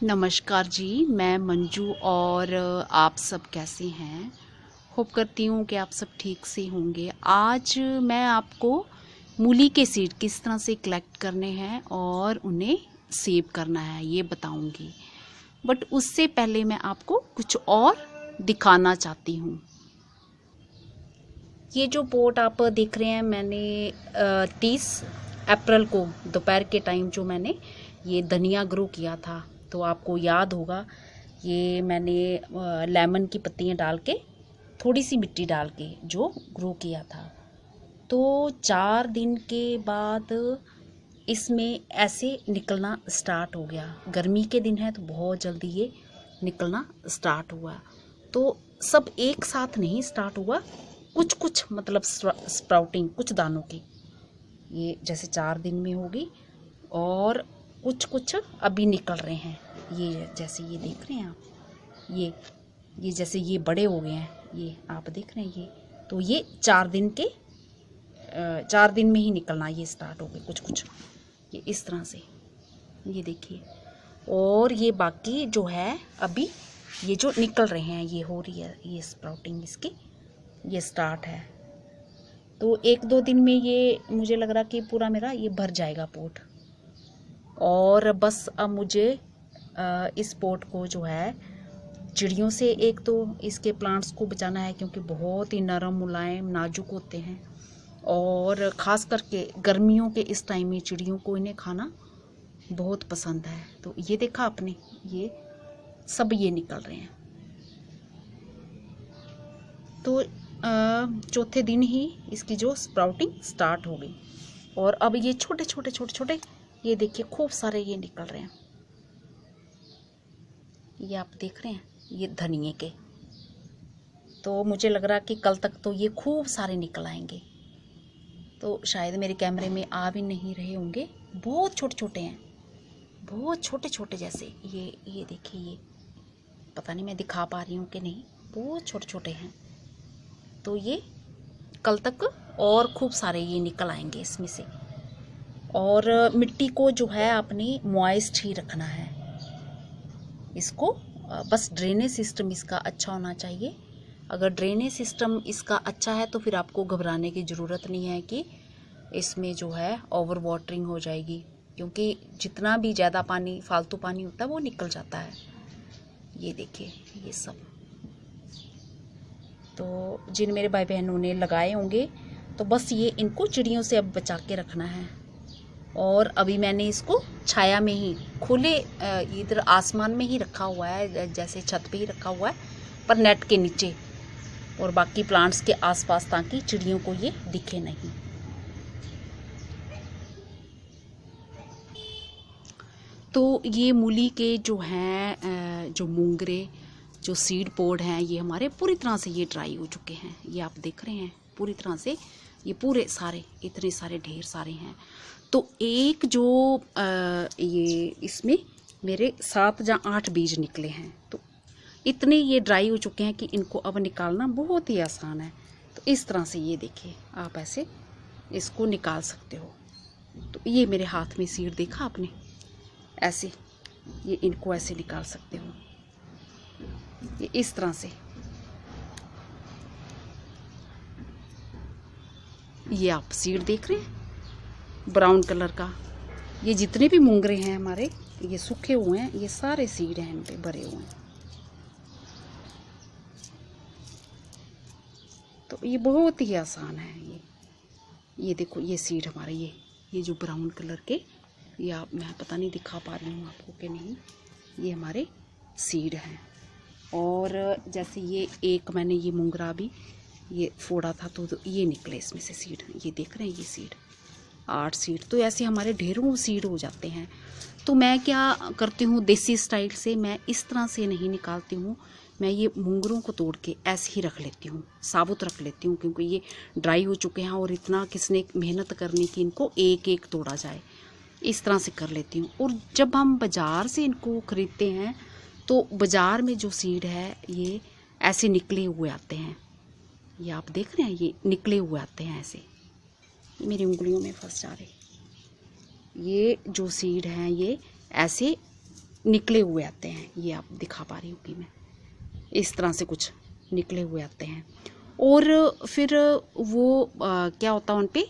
नमस्कार जी, मैं मंजू और आप सब कैसे हैं। होप करती हूँ कि आप सब ठीक से होंगे। आज मैं आपको मूली के सीड किस तरह से कलेक्ट करने हैं और उन्हें सेव करना है ये बताऊंगी। बट उससे पहले मैं आपको कुछ और दिखाना चाहती हूँ। ये जो पोट आप देख रहे हैं, मैंने 30 अप्रैल को दोपहर के टाइम जो मैंने ये धनिया ग्रो किया था, तो आपको याद होगा ये मैंने लेमन की पत्तियां डाल के थोड़ी सी मिट्टी डाल के जो ग्रो किया था। तो 4 दिन के बाद इसमें ऐसे निकलना स्टार्ट हो गया। गर्मी के दिन है तो बहुत जल्दी ये निकलना स्टार्ट हुआ। तो सब एक साथ नहीं स्टार्ट हुआ, कुछ कुछ मतलब स्प्राउटिंग कुछ दानों की ये जैसे 4 दिन में होगी और कुछ कुछ अभी निकल रहे हैं। ये जैसे ये देख रहे हैं आप, ये जैसे ये बड़े हो गए हैं, ये आप देख रहे हैं ये। तो ये 4 दिन के 4 दिन में ही निकलना ये स्टार्ट हो गए कुछ कुछ, ये इस तरह से ये देखिए। और ये बाकी जो है अभी ये जो निकल रहे हैं ये हो रही है, ये स्प्राउटिंग इसकी ये स्टार्ट है। तो 1-2 दिन में ये मुझे लग रहा कि पूरा मेरा ये भर जाएगा पोट। और बस अब मुझे इस पोट को जो है चिड़ियों से एक तो इसके प्लांट्स को बचाना है, क्योंकि बहुत ही नरम मुलायम नाजुक होते हैं और ख़ास करके गर्मियों के इस टाइम में चिड़ियों को इन्हें खाना बहुत पसंद है। तो ये देखा आपने, ये सब ये निकल रहे हैं। तो चौथे दिन ही इसकी जो स्प्राउटिंग स्टार्ट हो गई और अब ये छोटे छोटे ये देखिए खूब सारे ये निकल रहे हैं। ये आप देख रहे हैं ये धनिए के। तो मुझे लग रहा कि कल तक तो ये खूब सारे निकल आएंगे। तो शायद मेरे कैमरे में आ भी नहीं रहे होंगे, बहुत छोटे छोटे हैं, बहुत छोटे छोटे जैसे ये देखिए, ये पता नहीं मैं दिखा पा रही हूँ कि नहीं, बहुत छोटे छोटे हैं। तो ये कल तक और खूब सारे ये निकल आएंगे इसमें से। और मिट्टी को जो है आपने मॉइस्ट ही रखना है इसको, बस ड्रेनेज सिस्टम इसका अच्छा होना चाहिए। अगर ड्रेनेज सिस्टम इसका अच्छा है तो फिर आपको घबराने की ज़रूरत नहीं है कि इसमें जो है ओवर वाटरिंग हो जाएगी, क्योंकि जितना भी ज़्यादा पानी फालतू पानी होता है वो निकल जाता है। ये देखिए ये सब। तो जिन मेरे भाई बहनों ने लगाए होंगे तो बस ये इनको चिड़ियों से अब बचा के रखना है। और अभी मैंने इसको छाया में ही खुले इधर आसमान में ही रखा हुआ है, जैसे छत पे ही रखा हुआ है पर नेट के नीचे, और बाकी प्लांट्स के आसपास, ताकि चिड़ियों को ये दिखे नहीं। तो ये मूली के जो हैं जो मूंगरे जो सीड पोड हैं ये हमारे पूरी तरह से ये ड्राई हो चुके हैं। ये आप देख रहे हैं पूरी तरह से ये पूरे सारे इतने सारे ढेर सारे हैं। तो एक जो ये इसमें मेरे 7 या 8 बीज निकले हैं। तो इतने ये ड्राई हो चुके हैं कि इनको अब निकालना बहुत ही आसान है। तो इस तरह से ये देखिए आप ऐसे इसको निकाल सकते हो। तो ये मेरे हाथ में सीड देखा आपने, ऐसे ये इनको ऐसे निकाल सकते हो, ये इस तरह से। ये आप सीड देख रहे हैं ब्राउन कलर का। ये जितने भी मूंगरे हैं हमारे ये सूखे हुए हैं, ये सारे सीड हैं इन पे भरे हुए हैं। तो ये बहुत ही आसान है। ये देखो ये सीड हमारे ये जो ब्राउन कलर के, ये आप मैं पता नहीं दिखा पा रही हूँ आपको कि नहीं, ये हमारे सीड हैं। और जैसे ये एक मैंने ये मूंगरा भी ये फोड़ा था तो ये निकले इसमें से सीड, ये देख रहे हैं ये सीड 8 सीड। तो ऐसे हमारे ढेरों सीड हो जाते हैं। तो मैं क्या करती हूँ देसी स्टाइल से, मैं इस तरह से नहीं निकालती हूँ, मैं ये मूंगरों को तोड़ के ऐसे ही रख लेती हूँ, साबुत रख लेती हूँ, क्योंकि ये ड्राई हो चुके हैं और इतना किसने मेहनत करनी कि इनको एक एक तोड़ा जाए। इस तरह से कर लेती हूँ। और जब हम बाज़ार से इनको ख़रीदते हैं तो बाज़ार में जो सीड है ये ऐसे निकले हुए आते हैं, ये आप देख रहे हैं ये निकले हुए आते हैं ऐसे, ये मेरी उंगलियों में फंस जा रहे। ये जो सीड हैं ये ऐसे निकले हुए आते हैं। ये आप दिखा पा रही हूँ कि मैं इस तरह से कुछ निकले हुए आते हैं। और फिर वो क्या होता है, उन पे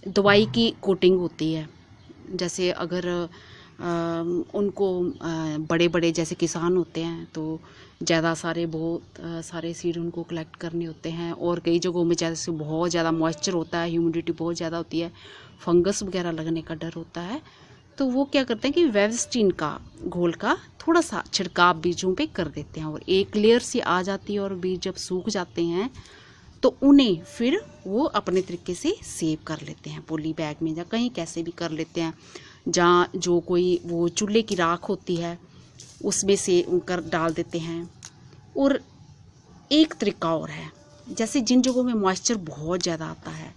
दवाई की कोटिंग होती है। जैसे अगर उनको बड़े बड़े जैसे किसान होते हैं तो ज़्यादा सारे बहुत सारे सीड उनको कलेक्ट करने होते हैं। और कई जगहों में जैसे बहुत ज़्यादा मॉइस्चर होता है, ह्यूमिडिटी बहुत ज़्यादा होती है, फंगस वगैरह लगने का डर होता है, तो वो क्या करते हैं कि वेवस्टीन का घोल का थोड़ा सा छिड़काव बीजों पे कर देते हैं और एक लेयर सी आ जाती है। और बीज जब सूख जाते हैं तो उन्हें फिर वो अपने तरीके से सेव कर लेते हैं पॉली बैग में, या कहीं कैसे भी कर लेते हैं। जहाँ जो कोई वो चूल्हे की राख होती है उसमें से कर डाल देते हैं। और एक तरीका और है, जैसे जिन जगहों में मॉइस्चर बहुत ज़्यादा आता है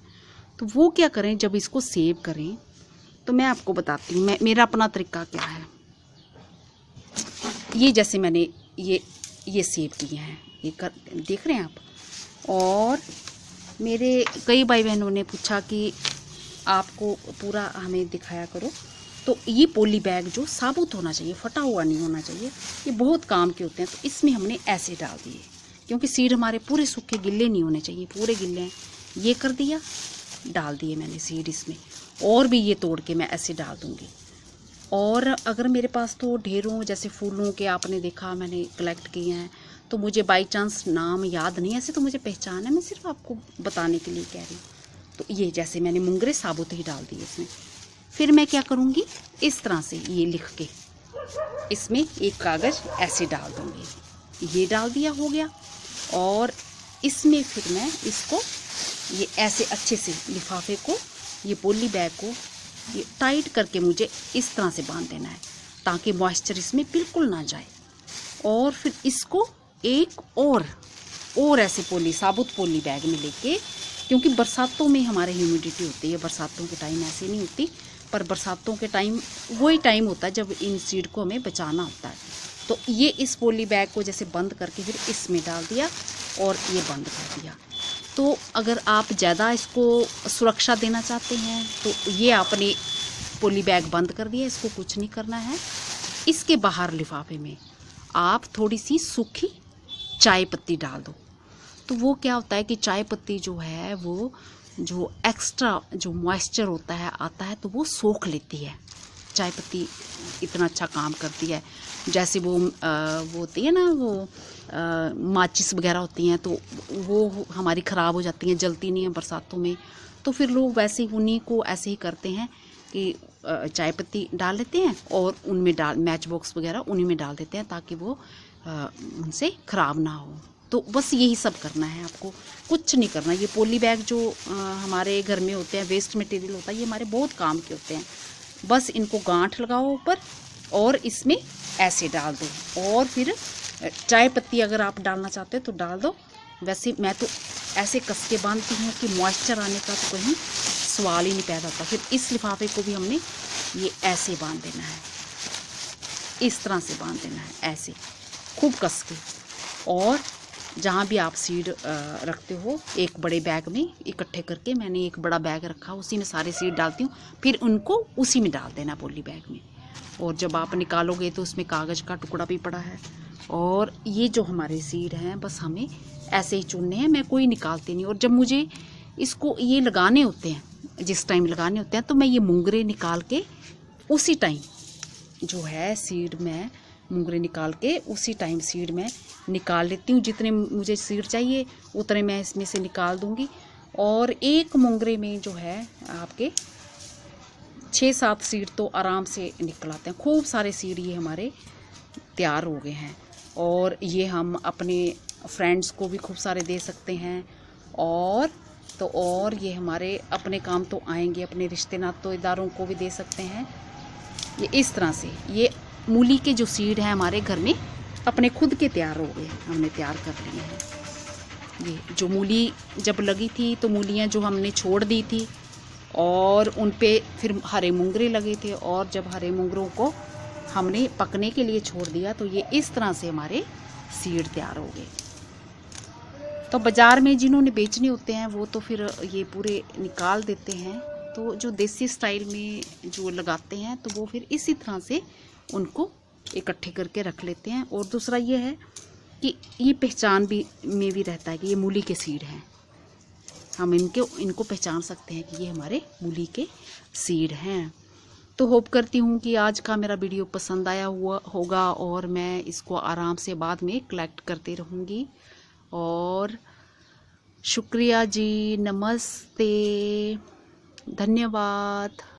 तो वो क्या करें, जब इसको सेव करें तो मैं आपको बताती हूँ मेरा अपना तरीका क्या है। ये जैसे मैंने ये सेव किए हैं, ये कर देख रहे हैं आप। और मेरे कई भाई बहनों ने पूछा कि आपको पूरा हमें दिखाया करो, तो ये पॉली बैग जो साबुत होना चाहिए, फटा हुआ नहीं होना चाहिए, ये बहुत काम के होते हैं। तो इसमें हमने ऐसे डाल दिए, क्योंकि सीड हमारे पूरे सूखे गिल्ले नहीं होने चाहिए, पूरे गिल्ले हैं। ये कर दिया, डाल दिए मैंने सीड इसमें, और भी ये तोड़ के मैं ऐसे डाल दूँगी। और अगर मेरे पास तो ढेरों जैसे फूलों के आपने देखा मैंने कलेक्ट किए हैं, तो मुझे बाई चांस नाम याद नहीं, ऐसे तो मुझे पहचान है, मैं सिर्फ आपको बताने के लिए कह रही हूँ। तो ये जैसे मैंने मुंगरे साबुत ही डाल दिए इसमें। फिर मैं क्या करूँगी, इस तरह से ये लिख के इसमें एक कागज़ ऐसे डाल दूँगी। ये डाल दिया, हो गया। और इसमें फिर मैं इसको ये ऐसे अच्छे से लिफाफे को, ये पॉली बैग को ये टाइट करके मुझे इस तरह से बांध देना है ताकि मॉइस्चर इसमें बिल्कुल ना जाए। और फिर इसको एक और ऐसे साबुत पॉली बैग में लेके, क्योंकि बरसातों में हमारे ह्यूमिडिटी होती है, बरसातों के टाइम ऐसे नहीं होती, पर बरसातों के टाइम वही टाइम होता है जब इन सीड को हमें बचाना होता है। तो ये इस पॉली बैग को जैसे बंद करके फिर इसमें डाल दिया और ये बंद कर दिया। तो अगर आप ज़्यादा इसको सुरक्षा देना चाहते हैं तो ये आपने पॉली बैग बंद कर दिया, इसको कुछ नहीं करना है। इसके बाहर लिफाफे में आप थोड़ी सी सूखी चाय पत्ती डाल दो, तो वो क्या होता है कि चाय पत्ती जो है वो जो एक्स्ट्रा जो मॉइस्चर होता है आता है तो वो सोख लेती है। चाय पत्ती इतना अच्छा काम करती है। जैसे वो होती है ना, वो माचिस वगैरह होती हैं तो वो हमारी ख़राब हो जाती हैं, जलती नहीं है बरसातों में। तो फिर लोग वैसे ही उन्हीं को ऐसे ही करते हैं कि चाय पत्ती डाल लेते हैं और उनमें मैच बॉक्स वगैरह उन्हीं में डाल देते हैं ताकि वो उनसे ख़राब ना हो। तो बस यही सब करना है, आपको कुछ नहीं करना। ये पॉली बैग जो हमारे घर में होते हैं, वेस्ट मटेरियल होता है, ये हमारे बहुत काम के होते हैं। बस इनको गांठ लगाओ ऊपर और इसमें ऐसे डाल दो। और फिर चाय पत्ती अगर आप डालना चाहते हो तो डाल दो। वैसे मैं तो ऐसे कस के बांधती हूँ कि मॉइस्चर आने का तो कहीं सवाल ही नहीं पैदा होता। फिर इस लिफाफे को भी हमने ये ऐसे बांध देना है, इस तरह से बांध देना है, ऐसे खूब कस के। और जहाँ भी आप सीड रखते हो एक बड़े बैग में इकट्ठे करके, मैंने एक बड़ा बैग रखा, उसी में सारे सीड डालती हूँ, फिर उनको उसी में डाल देना पॉली बैग में। और जब आप निकालोगे तो उसमें कागज़ का टुकड़ा भी पड़ा है। और ये जो हमारे सीड हैं बस हमें ऐसे ही चुनने हैं, मैं कोई निकालती नहीं। और जब मुझे इसको ये लगाने होते हैं, जिस टाइम लगाने होते हैं, तो मैं ये मुंगरे निकाल के उसी टाइम जो है सीड में मुंगरे निकाल के उसी टाइम सीड में निकाल लेती हूँ। जितने मुझे सीड चाहिए उतने मैं इसमें से निकाल दूँगी। और एक मुंगरे में जो है आपके 6-7 सीड तो आराम से निकल आते हैं। खूब सारे सीड ये हमारे तैयार हो गए हैं और ये हम अपने फ्रेंड्स को भी खूब सारे दे सकते हैं। और ये हमारे अपने काम तो आएंगे, अपने रिश्ते नातेदारों को भी दे सकते हैं। ये इस तरह से ये मूली के जो सीड हैं हमारे घर में अपने खुद के तैयार हो गए, हमने तैयार कर लिए हैं। ये जो मूली जब लगी थी तो मूलियाँ जो हमने छोड़ दी थी और उन पे फिर हरे मुंगरे लगे थे, और जब हरे मुंगरों को हमने पकने के लिए छोड़ दिया तो ये इस तरह से हमारे सीड तैयार हो गए। तो बाज़ार में जिन्होंने बेचने होते हैं वो तो फिर ये पूरे निकाल देते हैं। तो जो देसी स्टाइल में जो लगाते हैं तो वो फिर इसी तरह से उनको इकट्ठे करके रख लेते हैं। और दूसरा ये है कि ये पहचान भी में भी रहता है कि ये मूली के सीड हैं। हम इनको पहचान सकते हैं कि ये हमारे मूली के सीड हैं। तो होप करती हूँ कि आज का मेरा वीडियो पसंद आया हुआ होगा और मैं इसको आराम से बाद में कलेक्ट करती रहूँगी। और शुक्रिया जी, नमस्ते, धन्यवाद।